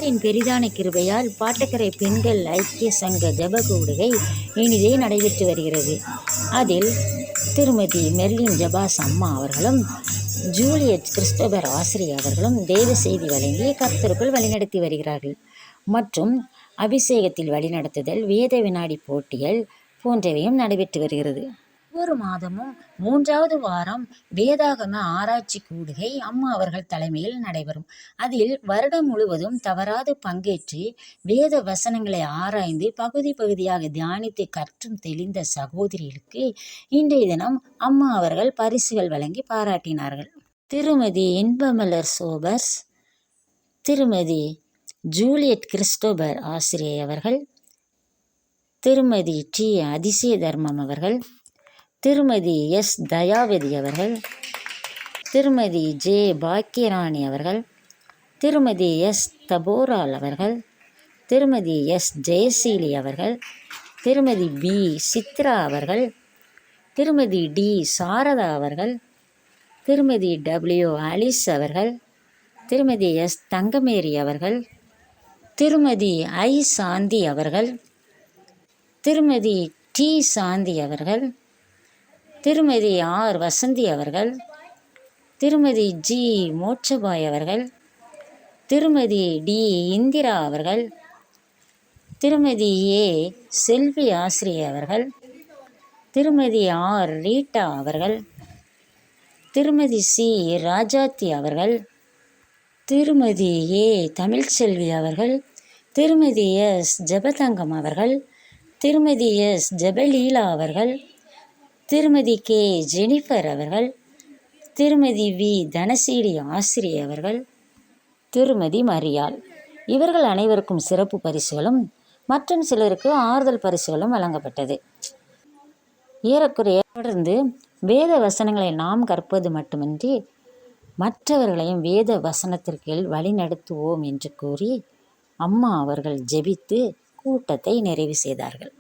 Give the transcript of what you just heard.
கர்த்தரின் பெரிதான கிருபையால் பாட்டக்கரை பெண்கள் ஐக்கிய சங்க ஜெப கூடுகை இனிதே நடைபெற்று வருகிறது. அதில் திருமதி மெர்லின் ஜபாஸ் அம்மா அவர்களும் ஜூலியட் கிறிஸ்டோபர் ஆசிரியர் அவர்களும் தேவ செய்தி வழங்கி கர்த்தருக்குள் வழிநடத்தி வருகிறார்கள். மற்றும் அபிஷேகத்தில் வழிநடத்துதல், வேத வினாடி போட்டிகள் போன்றவையும் நடைபெற்று வருகிறது. ஒவ்வொரு மாதமும் 3வது வாரம் வேதாகம ஆராய்ச்சி கூடுகை அம்மா அவர்கள் தலைமையில் நடைபெறும். அதில் வருடம் முழுவதும் தவறாது பங்கேற்று வேத வசனங்களை ஆராய்ந்து பகுதி பகுதியாக தியானித்து கற்றும் தெளிந்த சகோதரிகளுக்கு இன்றைய தினம் அம்மா அவர்கள் பரிசுகள் வழங்கி பாராட்டினார்கள். திருமதி இன்பமலர் சோபர்ஸ், திருமதி ஜூலியட் கிறிஸ்டோபர் ஆசிரியர் அவர்கள், திருமதி டி அதிசய தர்மம் அவர்கள், திருமதி எஸ் தயாவதி அவர்கள், திருமதி ஜே பாக்கியராணி அவர்கள், திருமதி எஸ் தபோரால் அவர்கள், திருமதி எஸ் ஜெயசீலி அவர்கள், திருமதி பி சித்ரா அவர்கள், திருமதி டி சாரதா அவர்கள், திருமதி டபிள்யூ அலிஸ் அவர்கள், திருமதி எஸ் தங்கமேரி அவர்கள், திருமதி ஐ சாந்தி அவர்கள், திருமதி டி சாந்தி அவர்கள், திருமதி ஆர் வசந்தி அவர்கள், திருமதி ஜி மோட்சபாய் அவர்கள், திருமதி டி இந்திரா அவர்கள், திருமதி ஏ செல்வி ஆசிரியர் அவர்கள், திருமதி ஆர் ரீட்டா அவர்கள், திருமதி சி ராஜாத்தி அவர்கள், திருமதி ஏ தமிழ்ச்செல்வி அவர்கள், திருமதி எஸ் ஜெபதங்கம் அவர்கள், திருமதி எஸ் ஜெபலீலா அவர்கள், திருமதி கே ஜெனிஃபர் அவர்கள், திருமதி வி தனசீலி ஆசிரியர் அவர்கள், திருமதி மரியாள். இவர்கள் அனைவருக்கும் சிறப்பு பரிசுகளும் மற்றும் சிலருக்கு ஆறுதல் பரிசுகளும் வழங்கப்பட்டது. ஏறக்குறைய தொடர்ந்து வேத வசனங்களை நாம் கற்பது மட்டுமின்றி மற்றவர்களையும் வேத வசனத்திற்கு வழிநடத்துவோம் என்று கூறி அம்மா அவர்கள் ஜெபித்து கூட்டத்தை நிறைவு செய்தார்கள்.